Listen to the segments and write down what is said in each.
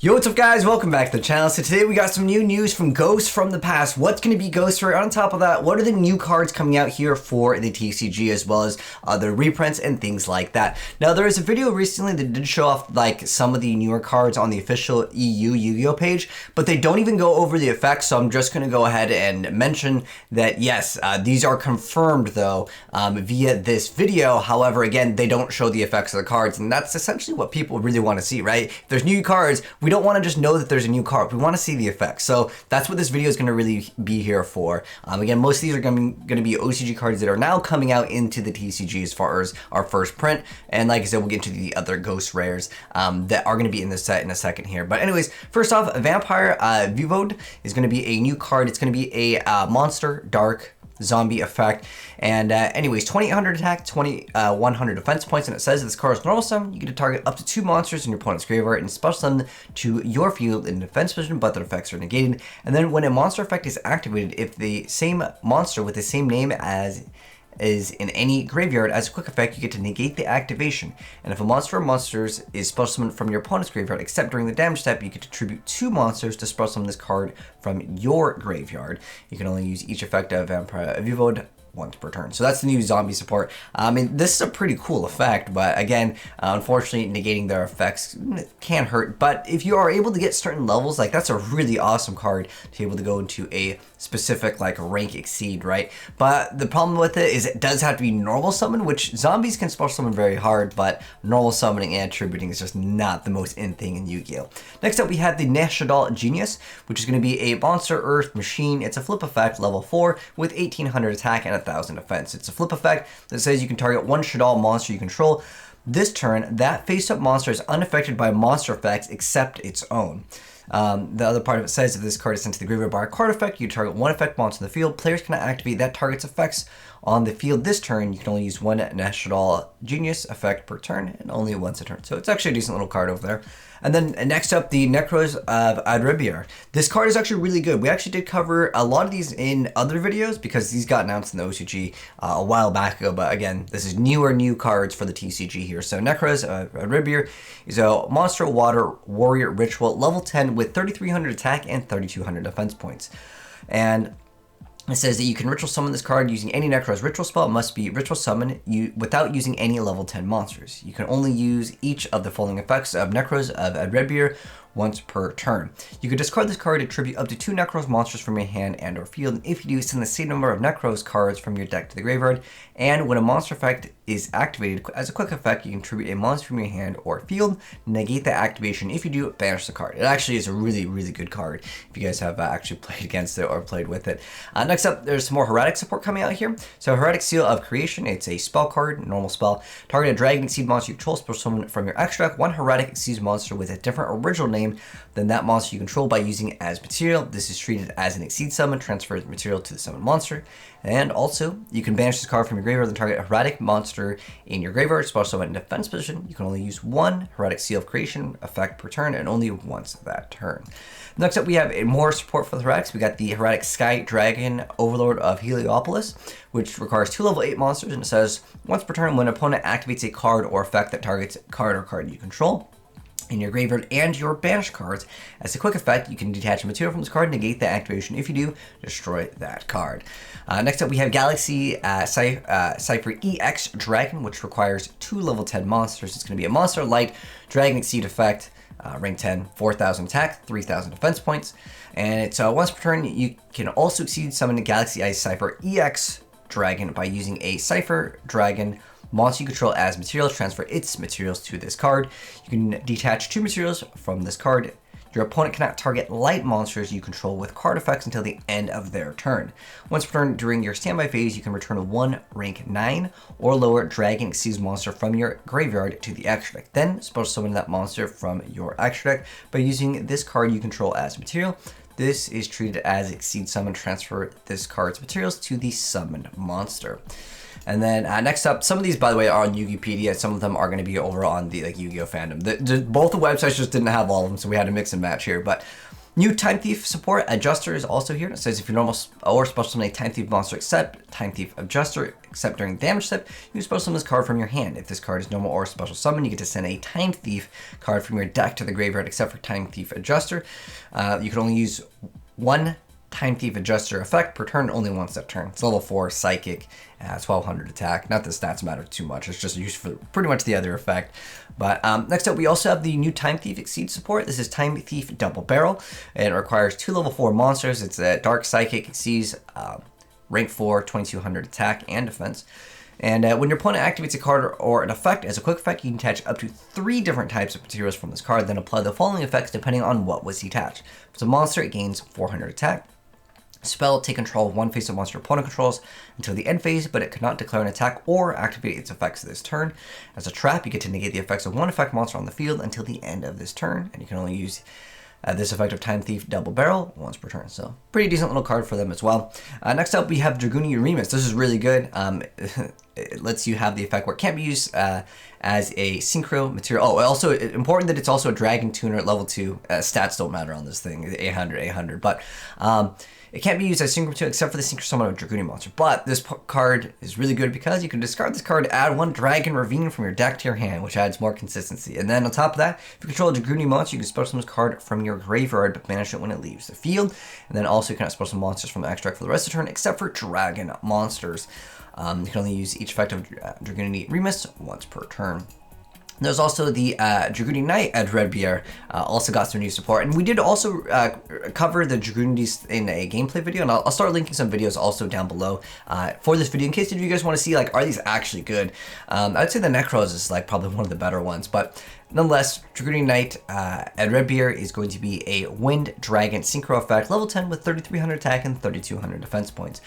Yo, what's up guys? Welcome back to the channel. So today we got some new news from Ghosts from the past. What's going to be Ghosts right on top of that? What are the new cards coming out here for the TCG as well as other reprints and things like that? Now there was a video recently that did show off like some of the newer cards on the official EU YuGiOh page, but they don't even go over the effects. So I'm just going to go ahead and mention that yes, these are confirmed though via this video. However, again, they don't show the effects of the cards, and that's essentially what people really want to see, right? If there's new cards, we don't want to just know that there's a new card. We want to see the effects. So that's what this video is going to really be here for. Again, most of these are going to be OCG cards that are now coming out into the TCG as far as our first print. And like I said, we'll get into the other ghost rares that are going to be in the set in a second here. But anyways, first off, Vampire Vivode is going to be a new card. It's going to be a monster dark zombie effect, and anyways, 2800 attack, 2100 defense points, and it says this card is normal summon. You get to target up to 2 monsters in your opponent's graveyard and special summon to your field in defense position, but their effects are negated. And then when a monster effect is activated, if the same monster with the same name as is in any graveyard, as a quick effect, you get to negate the activation. And if a monster or monsters is special summoned from your opponent's graveyard, except during the damage step, you get to tribute 2 monsters to special summon this card from your graveyard. You can only use each effect of Vampire Vivode once per turn. So that's the new zombie support. I mean, this is a pretty cool effect, but again, unfortunately, negating their effects can hurt. But if you are able to get certain levels, like that's a really awesome card to be able to go into a specific like rank exceed, right? But the problem with it is it does have to be normal summon, which zombies can special summon very hard, but normal summoning and tributing is just not the most in thing in Yu-Gi-Oh! Next up, we have the Necros Genius, which is going to be a monster earth machine. It's a flip effect, level 4 with 1800 attack and 1000 defense. It's a flip effect that says you can target one Shaddoll monster you control this turn. That face-up monster is unaffected by monster effects except its own. The other part of it says if this card is sent to the graveyard by a card effect, you target one effect monster in the field. Players cannot activate that target's effects on the field this turn. You can only use one Necros Genius effect per turn and only once a turn. So it's actually a decent little card over there. And then next up, the Necros of Adrebiar. This card is actually really good. We actually did cover a lot of these in other videos because these got announced in the OCG a while back ago. But again, this is new cards for the TCG here. So Necros of Adrebiar is a monster water warrior ritual, level 10 with 3300 attack and 3200 defense points. And it says that you can ritual summon this card using any Necros ritual spell. It must be ritual summon without using any level 10 monsters. You can only use each of the following effects of Necros of Adrebiar once per turn. You can discard this card to tribute up to 2 Necros monsters from your hand and or field. And if you do, send the same number of Necros cards from your deck to the graveyard. And when a monster effect is activated, as a quick effect, you can tribute a monster from your hand or field, negate the activation. If you do, banish the card. It actually is a really, really good card if you guys have actually played against it or played with it. Next up, there's some more Heretic support coming out here. So Heretic Seal of Creation, it's a spell card, normal spell. Target a dragon exceed monster you control, special summon from your extra deck one Heretic exceed monster with a different original name than that monster you control by using it as material. This is treated as an exceed summon, transfers material to the summoned monster. And also, you can banish this card from your graveyard and target a Heretic monster in your graveyard, special summon in defense position. You can only use one Heretic Seal of Creation effect per turn and only once that turn. Next up, we have more support for the Heretics. We got the Heretic Sky Dragon Overlord of Heliopolis, which requires 2 level 8 monsters, and it says once per turn when an opponent activates a card or effect that targets a card or card you control in your graveyard and your banished cards. As a quick effect, you can detach a material from this card, negate the activation. If you do, destroy that card. Next up, we have Galaxy Cypher EX Dragon, which requires 2 level 10 monsters. It's going to be a monster light dragon exceed effect, rank 10, 4000 attack, 3000 defense points. And it's once per turn. You can also exceed summon a Galaxy Ice Cypher EX Dragon by using a Cypher Dragon monster you control as materials. Transfer its materials to this card. You can detach 2 materials from this card. Your opponent cannot target light monsters you control with card effects until the end of their turn. Once per turn during your standby phase, you can return 1 rank 9 or lower dragon exceeds monster from your graveyard to the extra deck. Then special summon that monster from your extra deck by using this card you control as material. This is treated as exceed summon. Transfer this card's materials to the summoned monster. And then next up, some of these, by the way, are on Yugipedia. Some of them are going to be over on the Yu-Gi-Oh fandom. Both the websites just didn't have all of them, so we had to mix and match here. But New Time Thief support adjuster is also here. It says if your normal or special summon a Time Thief monster except Time Thief adjuster except during damage step, you can special summon this card from your hand. If this card is normal or special summon, you get to send a Time Thief card from your deck to the graveyard except for Time Thief adjuster. You can only use one Time Thief adjuster effect per turn, only once that turn. It's level 4 psychic, 1200 attack. Not that stats matter too much, it's just used for pretty much the other effect. But next up, we also have the new Time Thief Exceed support. This is Time Thief Double Barrel, and it requires 2 level 4 monsters. It's a Dark Psychic, Exceeds rank 4, 2200 attack and defense. And when your opponent activates a card or an effect as a quick effect, you can attach up to 3 different types of materials from this card, then apply the following effects depending on what was attached. If it's a monster, it gains 400 attack. Spell, take control of one face of monster opponent controls until the end phase, but it cannot declare an attack or activate its effects this turn. As a trap, you get to negate the effects of one effect monster on the field until the end of this turn, and you can only use this effect of Time Thief Double Barrel once per turn. So pretty decent little card for them as well. Next up, we have Dragoon uremus. This is really good. It lets you have the effect where it can't be used as a synchro material. Oh, also important that it's also a dragon tuner at level 2. Stats don't matter on this thing, 800, but it can't be used as synchro material except for the synchro summon of Dragoon monster. But this card is really good because you can discard this card, add 1 Dragon Ravine from your deck to your hand, which adds more consistency. And then on top of that, if you control a Dragoon monster, you can special summon this card from your graveyard, but banish it when it leaves the field. And then also you cannot special summon monsters from the extract for the rest of the turn, except for dragon monsters. You can only use each effect of Dragoon uremus once per turn. There's also the Dragoon Knight at Redbeard, also got some new support. And we did also cover the Dragoonies in a gameplay video, and I'll start linking some videos also down below for this video in case if you guys want to see, like, are these actually good? I'd say the Necros is like probably one of the better ones, but nonetheless, Dragoon Knight at Redbeard is going to be a Wind Dragon Synchro effect, level 10 with 3300 attack and 3200 defense points.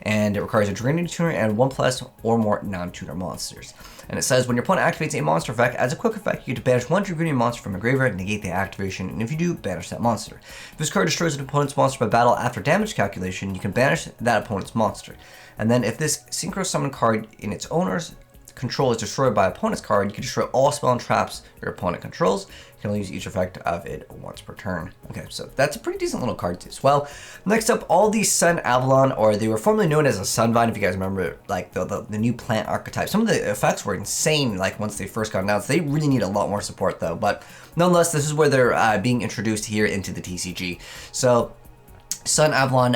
And it requires a Dragoon tuner and 1+ or more non-tuner monsters. And it says when your opponent activates a monster effect as a quick effect, you get to banish 1 Dragoon monster from a graveyard, negate the activation, and if you do, banish that monster. If this card destroys an opponent's monster by battle after damage calculation, you can banish that opponent's monster. And then if this synchro summon card in its owner's control is destroyed by opponent's card, you can destroy all spell and traps your opponent controls. You can only use each effect of it once per turn. Okay, so that's a pretty decent little card as well. Next up, all these Sun Avalon, or they were formerly known as a sunbind, if you guys remember, like the new plant archetype. Some of the effects were insane, like once they first got announced. They really need a lot more support though, but nonetheless, this is where they're being introduced here into the TCG. So Sun Avalon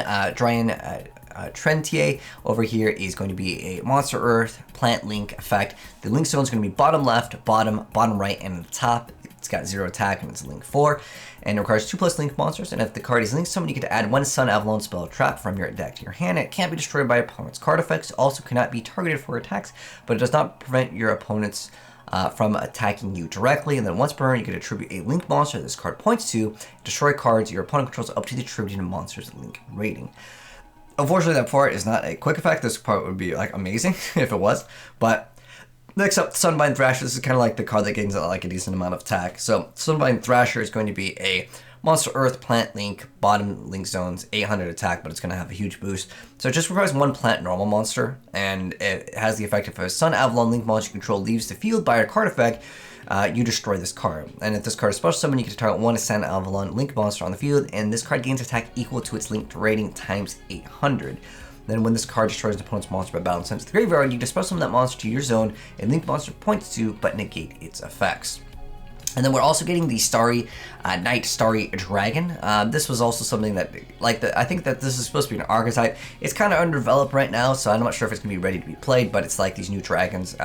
Trentier over here is going to be a Monster Earth Plant Link effect. The link zone is going to be bottom left, bottom right, and the top. It's got 0 attack and it's link 4, and it requires 2+ link monsters. And if the card is linked to someone, you get to add 1 Sun Avalon spell trap from your deck to your hand. It can't be destroyed by opponent's card effects. Also cannot be targeted for attacks, but it does not prevent your opponents from attacking you directly. And then once per turn, you can attribute a link monster this card points to, destroy cards your opponent controls up to the attributed monster's link rating. Unfortunately, that part is not a quick effect. This part would be like amazing if it was. But next up, Sunbind Thrasher. This is kind of like the card that gains like a decent amount of attack. So Sunbind Thrasher is going to be a Monster Earth Plant Link, bottom link zones, 800 attack, but it's going to have a huge boost. So it just requires 1 plant normal monster, and it has the effect if a Sun Avalon Link monster you control leaves the field by a card effect, you destroy this card. And if this card is special summoned, you can target 1 Sun Avalon Link monster on the field, and this card gains attack equal to its linked rating times 800. Then when this card destroys an opponent's monster by battle and sends it to the graveyard, you can special summon that monster to your zone, and link monster points to, but negate its effects. And then we're also getting the Starry Knight Starry Dragon. This was also something that, I think that this is supposed to be an archetype. It's kind of underdeveloped right now, so I'm not sure if it's going to be ready to be played, but it's like these new dragons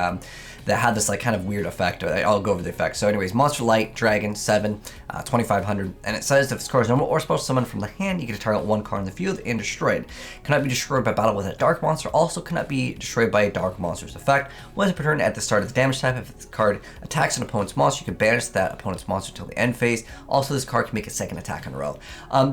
that have this like kind of weird effect. I'll go over the effects. So anyways, Monster Light Dragon 7, 2500, and it says if this card is normal or special summon from the hand, you get to target 1 card in the field and destroy it. Cannot be destroyed by battle with a dark monster. Also cannot be destroyed by a dark monster's effect. Once per turn at the start of the damage type, if the card attacks an opponent's monster, you can banish that opponent's monster until the end phase. Also, this card can make a 2nd attack in a row.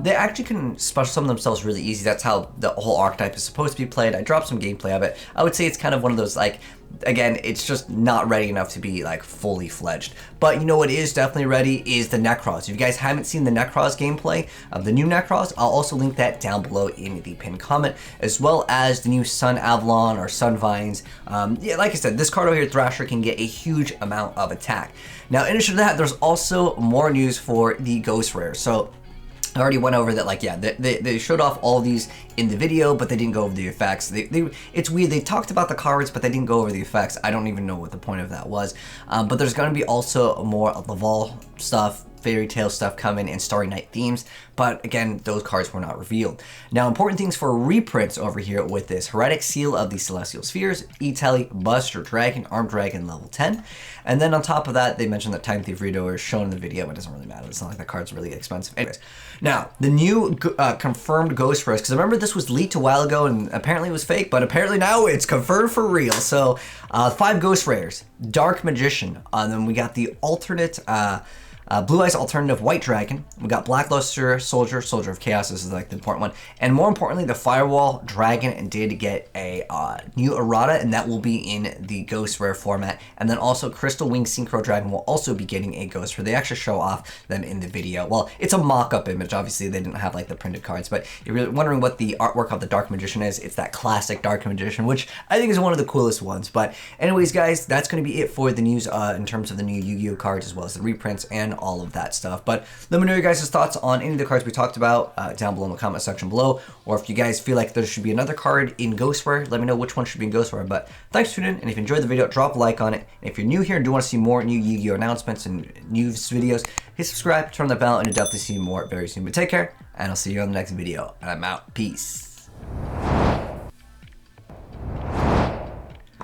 They actually can special summon themselves really easy. That's how the whole archetype is supposed to be played. I dropped some gameplay of it. I would say it's kind of one of those, like, again, it's just not ready enough to be like fully fledged. But you know what is definitely ready is the Necros. If you guys haven't seen the Necros gameplay of the new Necros, I'll also link that down below in the pinned comment, as well as the new Sun Avalon or Sun Vines. Yeah, like I said, this card over here, Thrasher, can get a huge amount of attack. Now, in addition to that, there's also more news for the Ghost Rare. So I already went over that, like, yeah, they showed off all these in the video, but they didn't go over the effects. It's weird, they talked about the cards, but they didn't go over the effects. I don't even know what the point of that was. But there's going to be also more of the Vol stuff, fairy tale stuff coming, and Starry Night themes, but again, those cards were not revealed. Now, important things for reprints over here with this: Heretic Seal of the Celestial Spheres, E-Telly, Buster Dragon, Armed Dragon level 10, and then on top of that, they mentioned that Time Thief Reader is shown in the video, but it doesn't really matter. It's not like that card's really expensive. Anyways, now, the new confirmed Ghost Rares, because I remember this was leaked a while ago, and apparently it was fake, but apparently now it's confirmed for real. So, 5 Ghost Rares: Dark Magician, then we got the alternate, Blue Eyes Alternative White Dragon. We got Blackluster Soldier, Soldier of Chaos. This is like the important one. And more importantly, the Firewall Dragon did get a new errata, and that will be in the Ghost Rare format. And then also Crystal Wing Synchro Dragon will also be getting a Ghost Rare. They actually show off them in the video. Well, it's a mock-up image. Obviously, they didn't have like the printed cards, but if you're wondering what the artwork of the Dark Magician is, it's that classic Dark Magician, which I think is one of the coolest ones. But anyways, guys, that's going to be it for the news in terms of the new Yu-Gi-Oh cards, as well as the reprints and all of that stuff. But let me know your guys' thoughts on any of the cards we talked about down below in the comment section below, or if you guys feel like there should be another card in Ghost Rare, let me know which one should be in Ghost Rare. But thanks for tuning in, and if you enjoyed the video, drop a like on it. And if you're new here and do want to see more new Yu-Gi-Oh announcements and news videos, hit subscribe, turn on the bell, and you'll definitely see more very soon. But take care, and I'll see you on the next video. And I'm out. Peace.